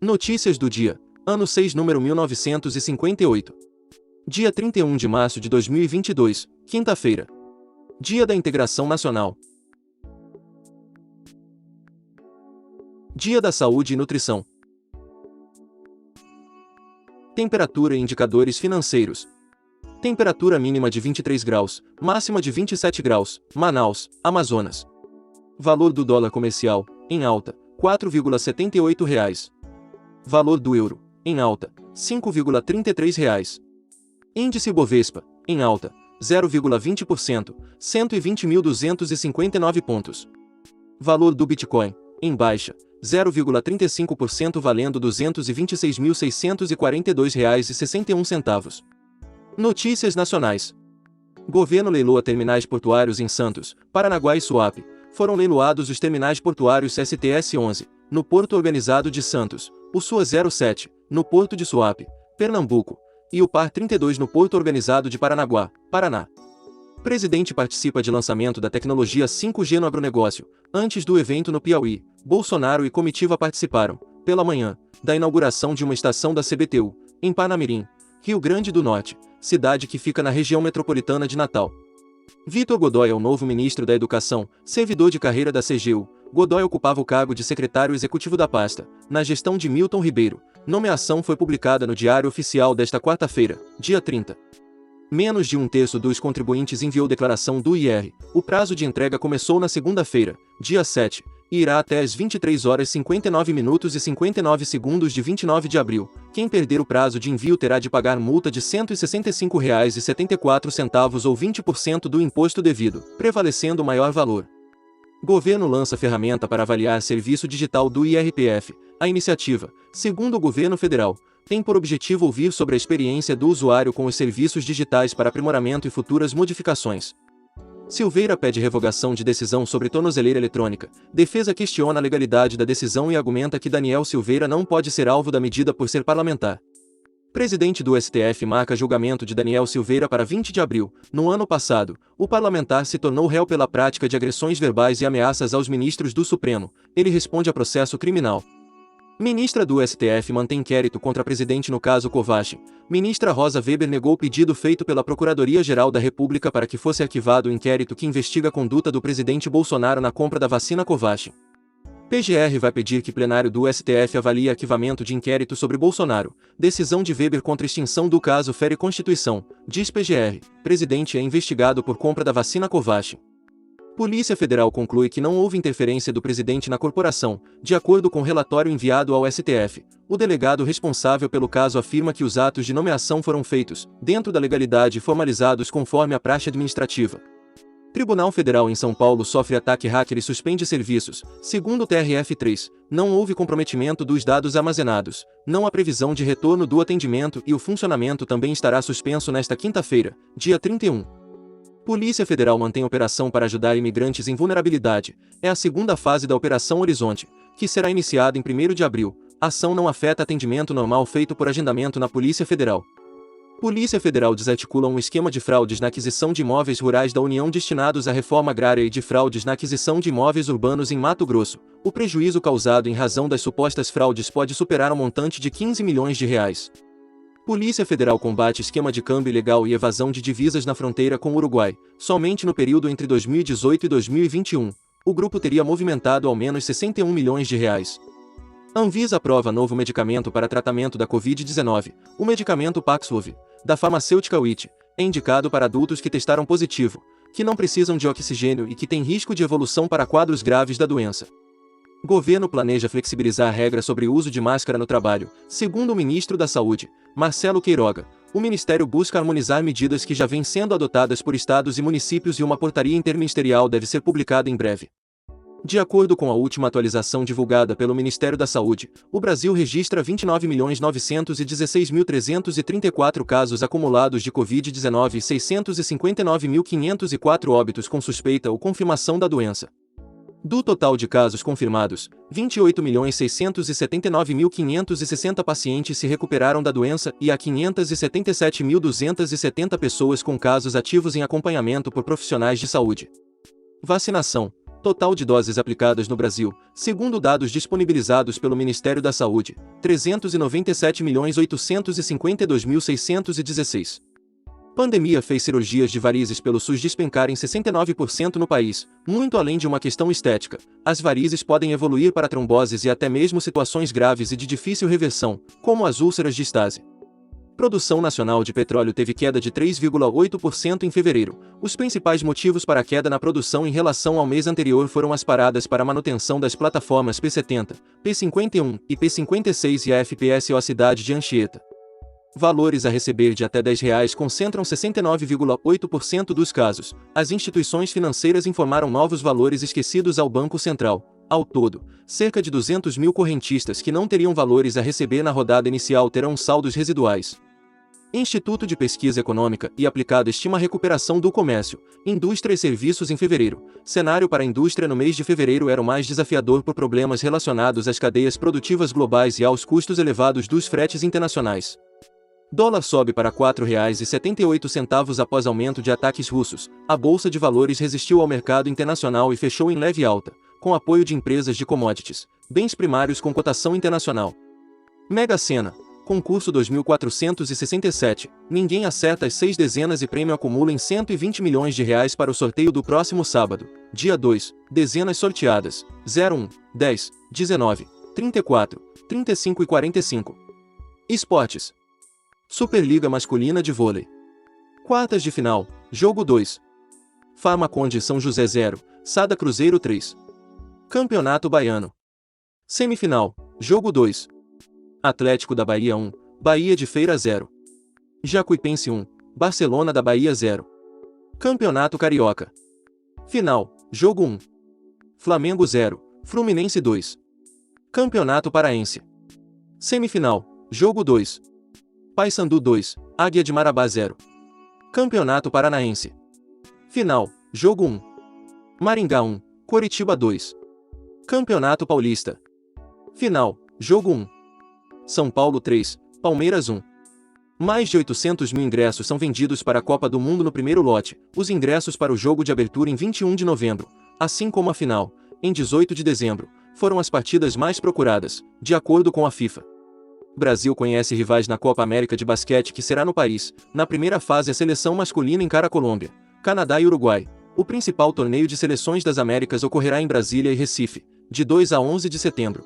Notícias do dia. Ano 6, número 1958. Dia 31 de março de 2022, quinta-feira. Dia da Integração Nacional. Dia da Saúde e Nutrição. Temperatura e indicadores financeiros. Temperatura mínima de 23 graus, máxima de 27 graus, Manaus, Amazonas. Valor do dólar comercial, em alta, R$ 4,78. Valor do euro, em alta, R$ 5,33. Índice Bovespa, em alta, 0,20%, 120.259 pontos. Valor do Bitcoin, em baixa, 0,35% valendo R$ 226.642,61. Notícias nacionais. Governo leiloa terminais portuários em Santos, Paranaguá e Suape. Foram leiloados os terminais portuários STS-11, no Porto Organizado de Santos, o SUA 07, no Porto de Suape, Pernambuco, e o PAR 32 no Porto Organizado de Paranaguá, Paraná. Presidente participa de lançamento da tecnologia 5G no agronegócio. Antes do evento no Piauí, Bolsonaro e comitiva participaram, pela manhã, da inauguração de uma estação da CBTU, em Parnamirim, Rio Grande do Norte, cidade que fica na região metropolitana de Natal. Vitor Godoy é o novo ministro da Educação, servidor de carreira da CGU. Godoy ocupava o cargo de secretário executivo da pasta, na gestão de Milton Ribeiro. Nomeação foi publicada no Diário Oficial desta quarta-feira, dia 30. Menos de um terço dos contribuintes enviou declaração do IR. O prazo de entrega começou na segunda-feira, dia 7, e irá até às 23 horas 59 minutos e 59 segundos de 29 de abril. Quem perder o prazo de envio terá de pagar multa de R$ 165,74 ou 20% do imposto devido, prevalecendo o maior valor. Governo lança ferramenta para avaliar serviço digital do IRPF. A iniciativa, segundo o governo federal, tem por objetivo ouvir sobre a experiência do usuário com os serviços digitais para aprimoramento e futuras modificações. Silveira pede revogação de decisão sobre tornozeleira eletrônica. Defesa questiona a legalidade da decisão e argumenta que Daniel Silveira não pode ser alvo da medida por ser parlamentar. Presidente do STF marca julgamento de Daniel Silveira para 20 de abril. No ano passado, o parlamentar se tornou réu pela prática de agressões verbais e ameaças aos ministros do Supremo. Ele responde a processo criminal. Ministra do STF mantém inquérito contra presidente no caso Covaxin. Ministra Rosa Weber negou o pedido feito pela Procuradoria-Geral da República para que fosse arquivado o inquérito que investiga a conduta do presidente Bolsonaro na compra da vacina Covaxin. PGR vai pedir que plenário do STF avalie arquivamento de inquérito sobre Bolsonaro. Decisão de Weber contra extinção do caso fere Constituição, diz PGR. Presidente é investigado por compra da vacina Covaxin. Polícia Federal conclui que não houve interferência do presidente na corporação, de acordo com relatório enviado ao STF. O delegado responsável pelo caso afirma que os atos de nomeação foram feitos, dentro da legalidade e formalizados conforme a praxe administrativa. Tribunal Federal em São Paulo sofre ataque hacker e suspende serviços. Segundo o TRF3, não houve comprometimento dos dados armazenados, não há previsão de retorno do atendimento e o funcionamento também estará suspenso nesta quinta-feira, dia 31. Polícia Federal mantém operação para ajudar imigrantes em vulnerabilidade. É a segunda fase da Operação Horizonte, que será iniciada em 1º de abril. A ação não afeta atendimento normal feito por agendamento na Polícia Federal. Polícia Federal desarticula um esquema de fraudes na aquisição de imóveis rurais da União destinados à reforma agrária e de fraudes na aquisição de imóveis urbanos em Mato Grosso. O prejuízo causado em razão das supostas fraudes pode superar um montante de R$ 15 milhões. Polícia Federal combate esquema de câmbio ilegal e evasão de divisas na fronteira com o Uruguai. Somente no período entre 2018 e 2021, o grupo teria movimentado ao menos R$ 61 milhões. Anvisa aprova novo medicamento para tratamento da Covid-19. O medicamento Paxlovid, da farmacêutica WIT, é indicado para adultos que testaram positivo, que não precisam de oxigênio e que têm risco de evolução para quadros graves da doença. Governo planeja flexibilizar regras sobre o uso de máscara no trabalho. Segundo o ministro da Saúde, Marcelo Queiroga, o Ministério busca harmonizar medidas que já vêm sendo adotadas por estados e municípios e uma portaria interministerial deve ser publicada em breve. De acordo com a última atualização divulgada pelo Ministério da Saúde, o Brasil registra 29.916.334 casos acumulados de Covid-19 e 659.504 óbitos com suspeita ou confirmação da doença. Do total de casos confirmados, 28.679.560 pacientes se recuperaram da doença e há 577.270 pessoas com casos ativos em acompanhamento por profissionais de saúde. Vacinação. Total de doses aplicadas no Brasil, segundo dados disponibilizados pelo Ministério da Saúde, 397.852.616. Pandemia fez cirurgias de varizes pelo SUS despencar em 69% no país. Muito além de uma questão estética, as varizes podem evoluir para tromboses e até mesmo situações graves e de difícil reversão, como as úlceras de Stase. Produção nacional de petróleo teve queda de 3,8% em fevereiro. Os principais motivos para a queda na produção em relação ao mês anterior foram as paradas para manutenção das plataformas P70, P51 e P56 e a FPSO Cidade de Anchieta. Valores a receber de até R$10 concentram 69,8% dos casos. As instituições financeiras informaram novos valores esquecidos ao Banco Central. Ao todo, cerca de 200 mil correntistas que não teriam valores a receber na rodada inicial terão saldos residuais. Instituto de Pesquisa Econômica e Aplicada estima a recuperação do comércio, indústria e serviços em fevereiro. Cenário para a indústria no mês de fevereiro era o mais desafiador por problemas relacionados às cadeias produtivas globais e aos custos elevados dos fretes internacionais. Dólar sobe para R$ 4,78 após aumento de ataques russos. A Bolsa de Valores resistiu ao mercado internacional e fechou em leve alta, com apoio de empresas de commodities, bens primários com cotação internacional. Mega Sena. Concurso 2467, ninguém acerta as 6 dezenas e prêmio acumula em R$120 milhões para o sorteio do próximo sábado, dia 2, dezenas sorteadas, 01, 10, 19, 34, 35 e 45. Esportes. Superliga Masculina de Vôlei. Quartas de final, jogo 2. Farmaconde São José 0, Sada Cruzeiro 3. Campeonato Baiano. Semifinal, jogo 2. Atlético da Bahia 1, Bahia de Feira 0. Jacuipense 1, Barcelona da Bahia 0. Campeonato Carioca. Final, jogo 1. Flamengo 0, Fluminense 2. Campeonato Paraense. Semifinal, jogo 2. Paysandu 2, Águia de Marabá 0. Campeonato Paranaense. Final, jogo 1. Maringá 1, Coritiba 2. Campeonato Paulista. Final, jogo 1. São Paulo 3, Palmeiras 1. Mais de 800 mil ingressos são vendidos para a Copa do Mundo no primeiro lote, os ingressos para o jogo de abertura em 21 de novembro, assim como a final, em 18 de dezembro, foram as partidas mais procuradas, de acordo com a FIFA. Brasil conhece rivais na Copa América de Basquete que será no país. Na primeira fase a seleção masculina encara a Colômbia, Canadá e Uruguai. O principal torneio de seleções das Américas ocorrerá em Brasília e Recife, de 2 a 11 de setembro.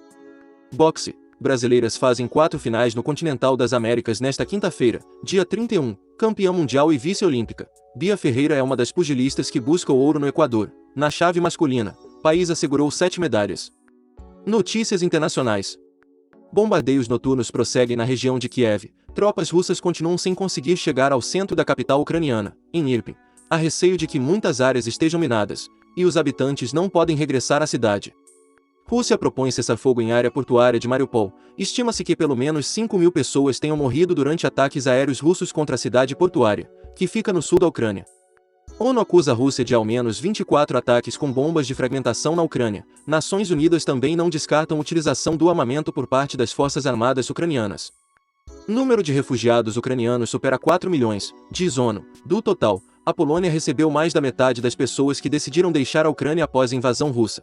Boxe. Brasileiras fazem 4 finais no Continental das Américas nesta quinta-feira, dia 31, campeã mundial e vice-olímpica. Bia Ferreira é uma das pugilistas que busca o ouro no Equador. Na chave masculina, o país assegurou 7 medalhas. Notícias internacionais. Bombardeios noturnos prosseguem na região de Kiev. Tropas russas continuam sem conseguir chegar ao centro da capital ucraniana, em Irpin. Há receio de que muitas áreas estejam minadas, e os habitantes não podem regressar à cidade. Rússia propõe cessar-fogo em área portuária de Mariupol. Estima-se que pelo menos 5.000 pessoas tenham morrido durante ataques aéreos russos contra a cidade portuária, que fica no sul da Ucrânia. ONU acusa a Rússia de ao menos 24 ataques com bombas de fragmentação na Ucrânia. Nações Unidas também não descartam utilização do armamento por parte das forças armadas ucranianas. Número de refugiados ucranianos supera 4 milhões, diz ONU. Do total, a Polônia recebeu mais da metade das pessoas que decidiram deixar a Ucrânia após a invasão russa.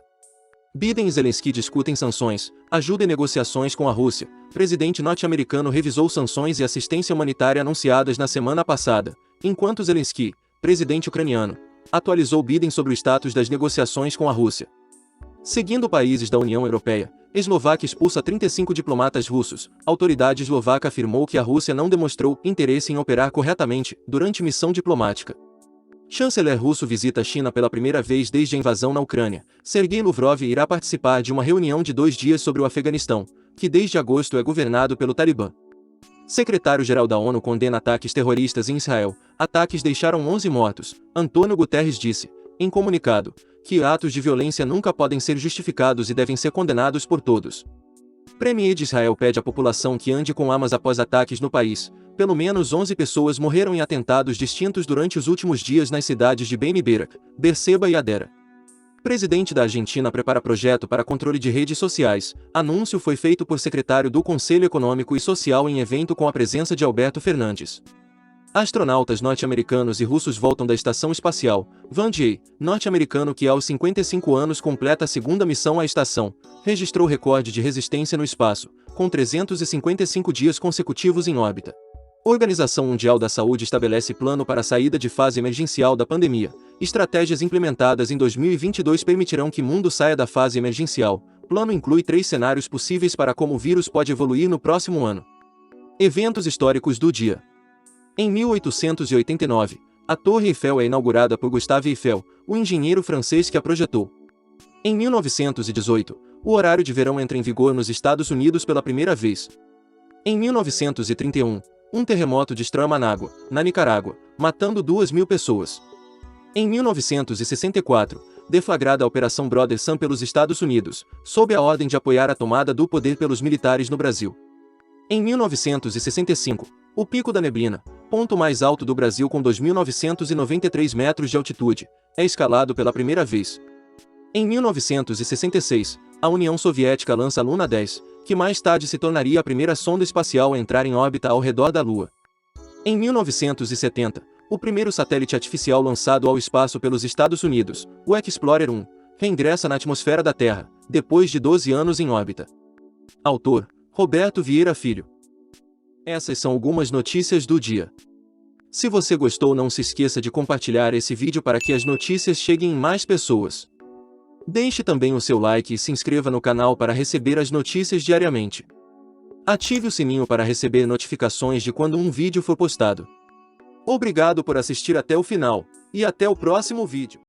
Biden e Zelensky discutem sanções, ajuda e negociações com a Rússia. Presidente norte-americano revisou sanções e assistência humanitária anunciadas na semana passada, enquanto Zelensky, presidente ucraniano, atualizou Biden sobre o status das negociações com a Rússia. Seguindo países da União Europeia, Eslováquia expulsa 35 diplomatas russos. A autoridade eslovaca afirmou que a Rússia não demonstrou interesse em operar corretamente durante missão diplomática. Chanceler russo visita a China pela primeira vez desde a invasão na Ucrânia. Sergei Lavrov irá participar de uma reunião de 2 dias sobre o Afeganistão, que desde agosto é governado pelo Talibã. Secretário-geral da ONU condena ataques terroristas em Israel. Ataques deixaram 11 mortos. Antônio Guterres disse, em comunicado, que atos de violência nunca podem ser justificados e devem ser condenados por todos. Premier de Israel pede à população que ande com armas após ataques no país. Pelo menos 11 pessoas morreram em atentados distintos durante os últimos dias nas cidades de Beni Berak, Berseba e Hadera. Presidente da Argentina prepara projeto para controle de redes sociais. Anúncio foi feito por secretário do Conselho Econômico e Social em evento com a presença de Alberto Fernandes. Astronautas norte-americanos e russos voltam da Estação Espacial. Van Jay, norte-americano que aos 55 anos completa a segunda missão à estação, registrou recorde de resistência no espaço, com 355 dias consecutivos em órbita. Organização Mundial da Saúde estabelece plano para a saída de fase emergencial da pandemia. Estratégias implementadas em 2022 permitirão que o mundo saia da fase emergencial. Plano inclui 3 cenários possíveis para como o vírus pode evoluir no próximo ano. Eventos históricos do dia. Em 1889, a Torre Eiffel é inaugurada por Gustave Eiffel, o engenheiro francês que a projetou. Em 1918, o horário de verão entra em vigor nos Estados Unidos pela primeira vez. Em 1931, um terremoto destrói Manágua, na Nicarágua, matando 2.000 pessoas. Em 1964, deflagrada a Operação Brother Sun pelos Estados Unidos, sob a ordem de apoiar a tomada do poder pelos militares no Brasil. Em 1965, o Pico da Neblina, ponto mais alto do Brasil com 2.993 metros de altitude, é escalado pela primeira vez. Em 1966, a União Soviética lança a Luna 10, que mais tarde se tornaria a primeira sonda espacial a entrar em órbita ao redor da Lua. Em 1970, o primeiro satélite artificial lançado ao espaço pelos Estados Unidos, o Explorer 1, reingressa na atmosfera da Terra, depois de 12 anos em órbita. Autor: Roberto Vieira Filho. Essas são algumas notícias do dia. Se você gostou, não se esqueça de compartilhar esse vídeo para que as notícias cheguem em mais pessoas. Deixe também o seu like e se inscreva no canal para receber as notícias diariamente. Ative o sininho para receber notificações de quando um vídeo for postado. Obrigado por assistir até o final, e até o próximo vídeo.